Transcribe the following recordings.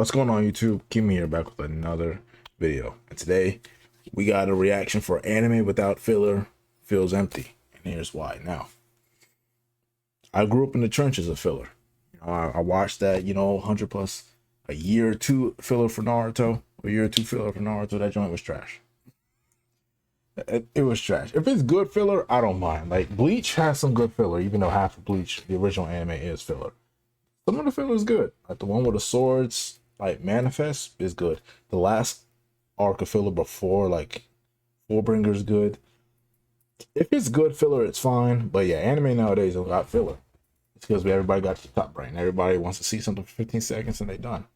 What's going on, YouTube? Kimmy here, back with another video. And today we got a reaction for Anime Without Filler Feels Empty. And here's why. Now, I grew up in the trenches of filler. I watched that, 100 plus a year or two filler for Naruto. A year or two filler for Naruto. That joint was trash. It was trash. If it's good filler, I don't mind. Like, Bleach has some good filler, even though half of Bleach, the original anime, is filler. Some of the filler is good. Like the one with the swords, like Manifest, is good. The last arc of filler before, like Fullbringer, is good. If it's good filler, it's fine. But yeah, anime nowadays don't got filler. It's because everybody got the top brain. Everybody wants to see something for 15 seconds and they done.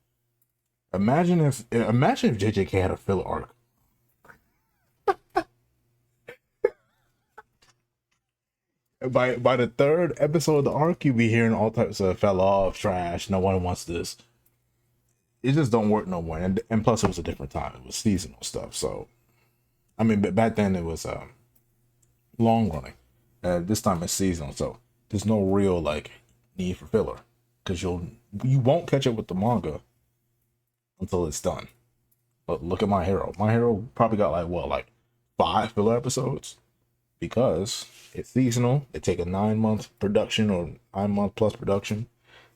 Imagine if JJK had a filler arc. By the third episode of the arc, you be hearing all types of fell off, trash, no one wants this. It just don't work no more. And plus it was a different time. It was seasonal stuff. So I mean, but back then it was long running. This time it's seasonal, so there's no real like need for filler. Because you won't catch up with the manga until it's done. But look at My Hero. My Hero probably got like 5 filler episodes. Because it's seasonal. They take a 9-month production or 9-month plus production,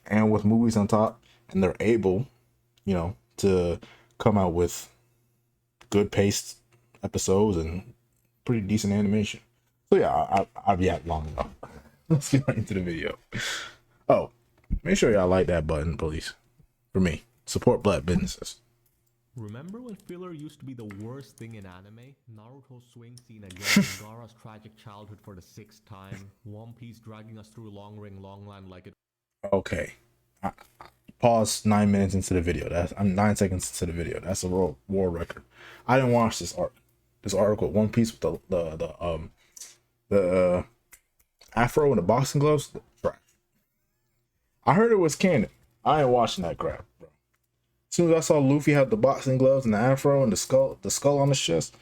and with movies on top, and they're able, to come out with good paced episodes and pretty decent animation. So yeah, I've yapped long enough. Let's get right into the video. Oh, make sure y'all like that button, please. For me, support black businesses. Remember when filler used to be the worst thing in anime? Naruto's swing scene again, Gaara's tragic childhood for the 6th time, One Piece dragging us through Long Ring Long Line like it. Okay. Pause 9 minutes into the video. I'm 9 seconds into the video. That's a war record. I didn't watch this article. One Piece with the afro and the boxing gloves. Trash. I heard it was canon. I ain't watching that crap, bro. As soon as I saw Luffy have the boxing gloves and the afro and the skull on his chest,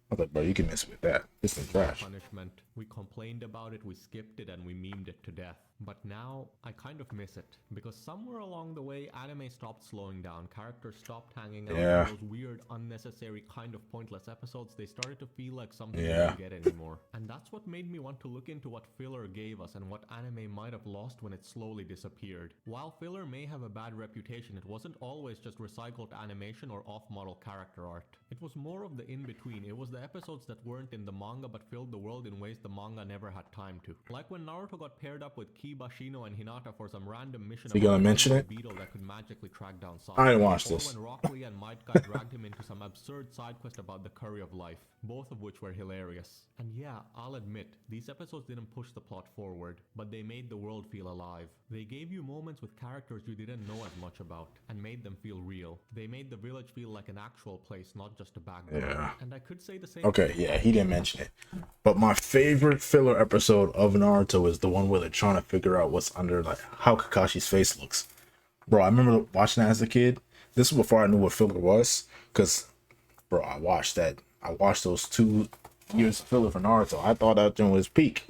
I was like, bro, you can mess with that. This is trash. Punishment. We complained about it, we skipped it, and we memed it to death. But now, I kind of miss it. Because somewhere along the way, anime stopped slowing down. Characters stopped hanging out. Yeah. Those weird, unnecessary, kind of pointless episodes, they started to feel like something we Yeah. didn't get anymore. And that's what made me want to look into what filler gave us and what anime might have lost when it slowly disappeared. While filler may have a bad reputation, it wasn't always just recycled animation or off-model character art. It was more of the in-between. It was the episodes that weren't in the manga but filled the world in ways the manga never had time to. Like when Naruto got paired up with Kiba, Shino, and Hinata for some random mission You gonna mention it? beetle that could magically track down Sasuke. I didn't watch Or this. when Rock Lee and Might Guy dragged him into some absurd side quest about the curry of life, both of which were hilarious. And yeah, I'll admit, these episodes didn't push the plot forward, but they made the world feel alive. They gave you moments with characters you didn't know as much about, and made them feel real. They made the village feel like an actual place, not just a background. Yeah. And I could say the same. Okay, yeah, he didn't mention it. But my favorite filler episode of Naruto is the one where they're trying to figure out what's under, like, how Kakashi's face looks. Bro, I remember watching that as a kid. This was before I knew what filler was. Because, bro, I watched those 2 years of filler for Naruto. I thought that thing was peak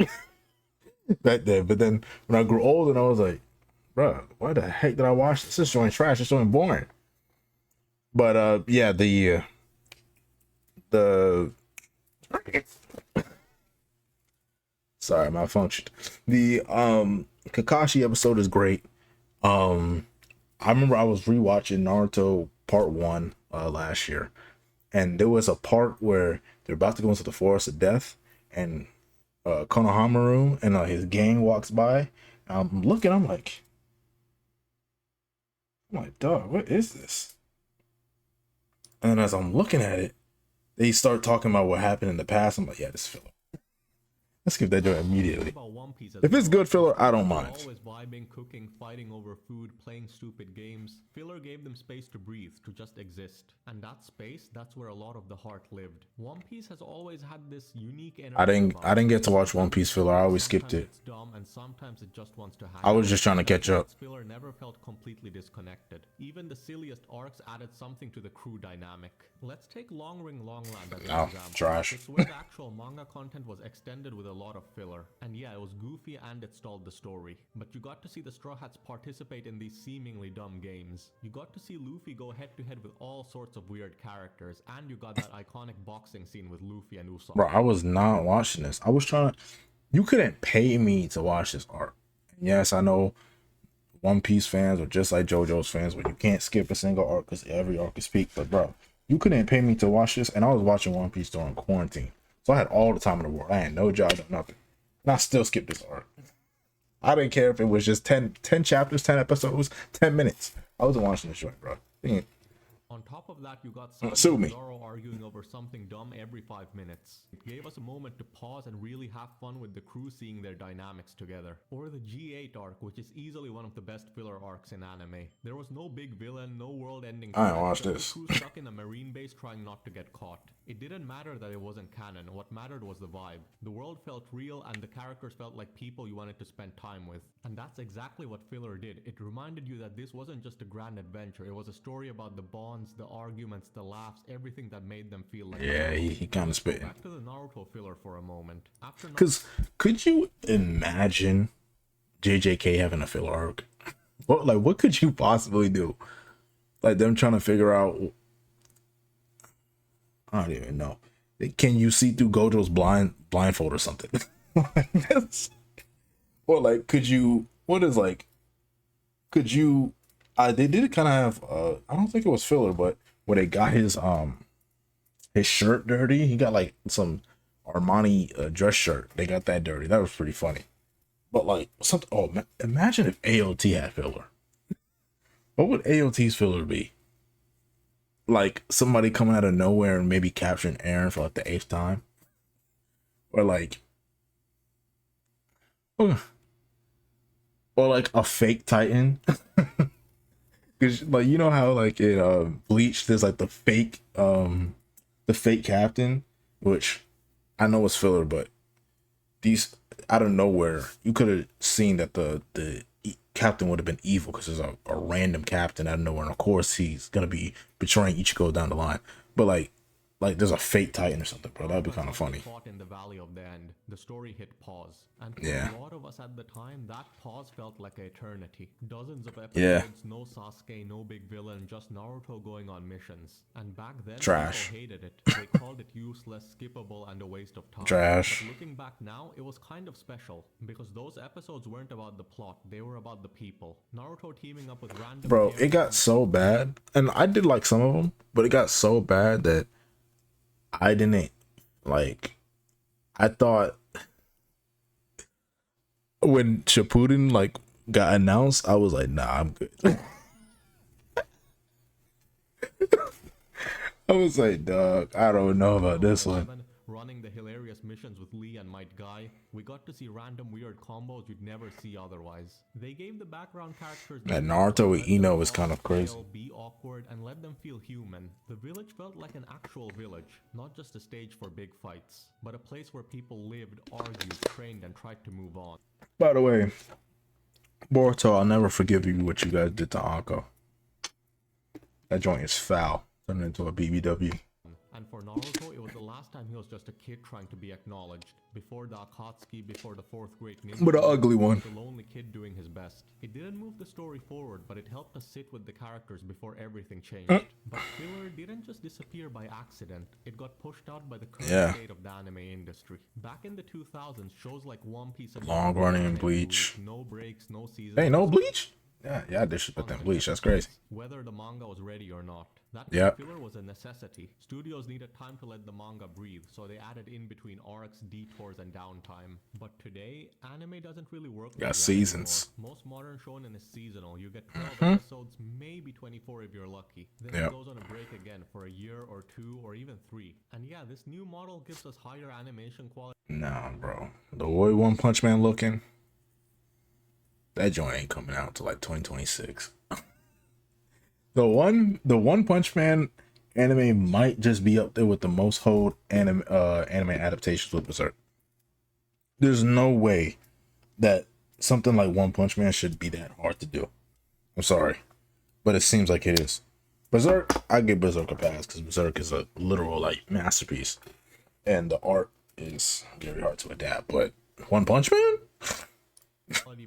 back then. But then when I grew older, I was like, bro, why the heck did I watch this? This is showing trash. It's showing boring. But yeah, the sorry, malfunctioned. The Kakashi episode is great. I remember I was rewatching Naruto Part 1 last year, and there was a part where they're about to go into the Forest of Death, and Konohamaru and his gang walks by. I'm looking, I'm like, dog, what is this? And then as I'm looking at it, they start talking about what happened in the past. I'm like, yeah, this is filler. Let's skip that joint immediately. If it's good filler, I don't mind. Always vibing, cooking, fighting over food, playing stupid games. Filler gave them space to breathe, to just exist. And that space, that's where a lot of the heart lived. One Piece has always had this unique energy. I didn't get to watch One Piece filler. I always skipped it. It's dumb and sometimes it just wants to hang I was just trying to catch up. Filler never felt completely disconnected. Even the silliest arcs added something to the crew dynamic. Let's take Long Ring Long Land as an example. Trash. It's where the actual manga content was extended with a lot of filler. And yeah, it was goofy and it stalled the story. But you got to see the Straw Hats participate in these seemingly dumb games. You got to see Luffy go head to head with all sorts of weird characters, and you got that iconic boxing scene with Luffy and Usopp. Bro, I was not watching this. I was trying to. You couldn't pay me to watch this arc. And yes, I know One Piece fans are just like JoJo's fans, where you can't skip a single arc because every arc is peak. But bro, you couldn't pay me to watch this, and I was watching One Piece during quarantine, so I had all the time in the world. I had no job, no nothing, and I still skipped this arc. I didn't care if it was just 10 chapters, 10 episodes, 10 minutes. I wasn't watching this joint, bro. On top of that, you got Sue me. Zoro arguing over something dumb every 5 minutes. It gave us a moment to pause and really have fun with the crew seeing their dynamics together. Or the G8 arc, which is easily one of the best filler arcs in anime. There was no big villain, no world-ending I ain't threat, watched just this. the crew stuck in a marine base trying not to get caught. It didn't matter that it wasn't canon, what mattered was the vibe. The world felt real and the characters felt like people you wanted to spend time with. And that's exactly what filler did. It reminded you that this wasn't just a grand adventure, it was a story about the bonds, the arguments, the laughs, everything that made them feel like... Yeah, he kind of spitting. Back to the Naruto filler for a moment. After Because could you imagine JJK having a filler arc? What could you possibly do? Like them trying to figure out... I don't even know. Can you see through Gojo's blindfold or something? Or like, could you... What is like... Could you... they did kind of have... I don't think it was filler, but when they got his shirt dirty, he got like some Armani dress shirt. They got that dirty. That was pretty funny. But like something. Oh, imagine if AOT had filler. What would AOT's filler be? Like somebody coming out of nowhere and maybe capturing Aaron for like the 8th time, or like, or like a fake Titan. Cause like you know how like in Bleach there's like the fake captain, which I know is filler, but these out of nowhere you could have seen that the captain would have been evil because there's a random captain out of nowhere, and of course he's gonna be betraying Ichigo down the line. But like there's a fake Titan or something, bro. That'd be kind of funny. Fought in the Valley of the End, the story hit pause, and for Yeah. a lot of us at the time, that pause felt like an eternity. Dozens of episodes, no Sasuke, no big villain, just Naruto going on missions. And back then, Trash. people hated it. They called it useless, skippable, and a waste of time. Trash. But looking back now, it was kind of special because those episodes weren't about the plot; they were about the people. Naruto teaming up with random. Bro, it got characters- so bad, and I did like some of them, but it got so bad that I didn't like. I thought when Shippuden like got announced, I was like, nah, I'm good. I was like, dog, I don't know about this one. Running the hilarious missions with Lee and Might Guy, we got to see random weird combos you'd never see otherwise. They gave the background characters That Naruto with Ino is kind of crazy. be awkward and let them feel human. The village felt like an actual village, not just a stage for big fights, but a place where people lived, argued, trained, and tried to move on. By the way, Boruto, I'll never forgive you what you guys did to Anko. That joint is foul. Turned into a BBW. And for Naruto, it was the last time he was just a kid trying to be acknowledged. Before the Akatsuki, before the 4th Great Ninja. But an ugly one. The lonely kid doing his best. It didn't move the story forward, but it helped us sit with the characters before everything changed. But filler didn't just disappear by accident. It got pushed out by the current state of the anime industry. Back in the 2000s, shows like One Piece and Long running Naruto Bleach. no breaks, no seasons. Hey, no Bleach? Yeah, I disrespect that Bleach. That's crazy. Whether the manga was ready or not. That Yep. filler was a necessity. Studios needed time to let the manga breathe, so they added in between arcs, detours, and downtime. But today, anime doesn't really work like Got that seasons. anymore. Most modern shonen is seasonal. You get 12 episodes, maybe 24 if you're lucky. Then Yep. it goes on a break again for a year or 2 or even 3. And yeah, this new model gives us higher animation quality. Nah, bro. The way One Punch Man looking, that joint ain't coming out till like 2026. The One Punch Man anime might just be up there with the most hold anime adaptations with Berserk. There's no way that something like One Punch Man should be that hard to do. I'm sorry, but it seems like it is. Berserk, I give Berserk a pass because Berserk is a literal like masterpiece, and the art is very hard to adapt. But One Punch Man?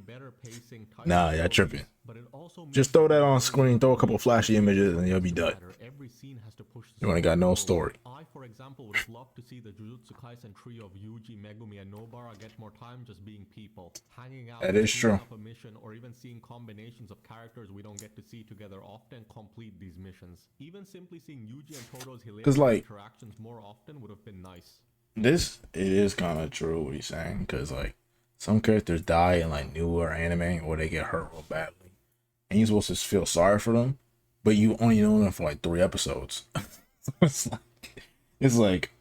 better pacing, Nah, yeah, tripping. but it also Just throw that on screen, throw a couple flashy images, and you'll be done. Every scene has to push the You ain't got no story. I, for example, would have loved to see the Jujutsu Kaisen trio of Yuji, Megumi, and Nobara get more time just being people, hanging out, That is true. up a mission, or even seeing combinations of characters we don't get to see together often complete these missions. Even simply seeing Yuji and Todo's hilarious like, interactions more often would have been nice. It is kind of true what he's saying, because like some characters die in like newer anime or they get hurt real badly, and you're supposed to feel sorry for them, but you only know them for like 3 episodes. So it's like,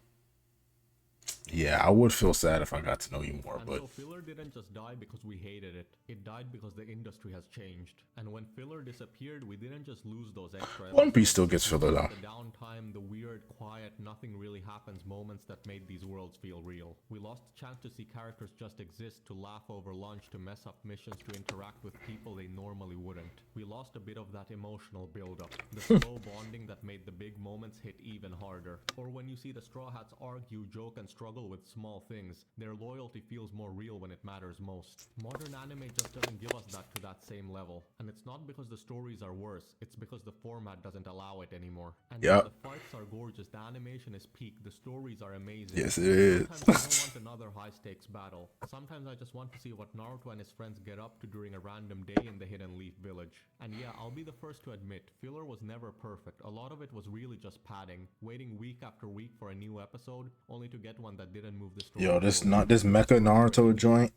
yeah, I would feel sad if I got to know you more, And but so filler didn't just die because we hated it. It died because the industry has changed. And when filler disappeared, we didn't just lose those extra One Piece episodes. still gets filler though. The downtime, the weird, quiet, nothing really happens moments that made these worlds feel real. We lost the chance to see characters just exist, to laugh over lunch, to mess up missions, to interact with people they normally wouldn't. We lost a bit of that emotional build-up, the slow bonding that made the big moments hit even harder. Or when you see the Straw Hats argue, joke, and struggle with small things, their loyalty feels more real when it matters most. Modern anime just doesn't give us that to that same level. And it's not because the stories are worse, it's because the format doesn't allow it anymore. And Yep. the fights are gorgeous, the animation is peak, the stories are amazing. Yes, it is. Sometimes I don't want another high-stakes battle. Sometimes I just want to see what Naruto and his friends get up to during a random day in the Hidden Leaf Village. And yeah, I'll be the first to admit, filler was never perfect. A lot of it was really just padding, waiting week after week for a new episode, only to get one that didn't move the story. Yo, this Mecha Naruto joint.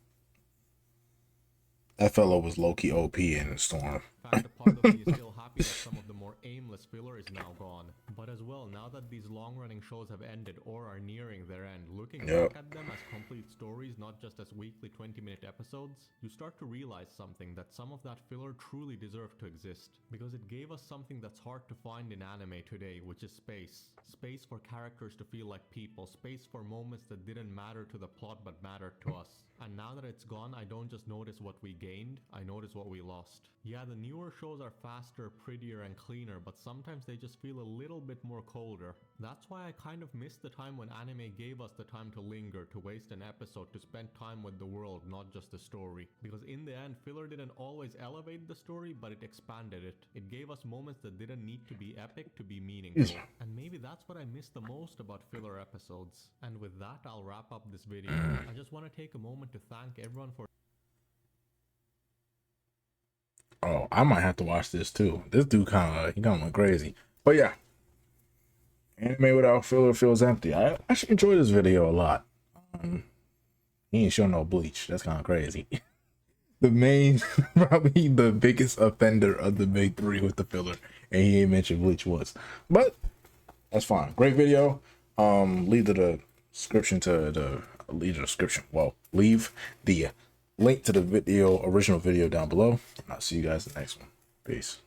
That fellow was low-key OP in Storm. In fact, a part of me is still happy that some of the more aimless filler is now gone. But as well, now that these long-running shows have ended or are nearing their end, looking Yep. back at them as complete stories, not just as weekly 20-minute episodes, you start to realize something, that some of that filler truly deserved to exist. Because it gave us something that's hard to find in anime today, which is space. Space for characters to feel like people, space for moments that didn't matter to the plot but mattered to us. And now that it's gone, I don't just notice what we gained, I notice what we lost. Yeah, the newer shows are faster, prettier, and cleaner, but sometimes they just feel a little bit more colder. That's why I kind of miss the time when anime gave us the time to linger, to waste an episode, to spend time with the world, not just the story. Because in the end, filler didn't always elevate the story, but it expanded it. It gave us moments that didn't need to be epic to be meaningful. And maybe that's what I miss the most about filler episodes. And with that, I'll wrap up this video. I just want to take a moment to thank everyone for Oh, I might have to watch this too. This dude he went crazy. But yeah, anime without filler feels empty. I actually enjoy this video a lot. He ain't showing no Bleach. That's kind of crazy. The main, probably the biggest offender of the big 3 with the filler, and he ain't mentioned Bleach once. But that's fine. Great video. Leave the description leave the link to the original video down below. And I'll see you guys in the next one. Peace.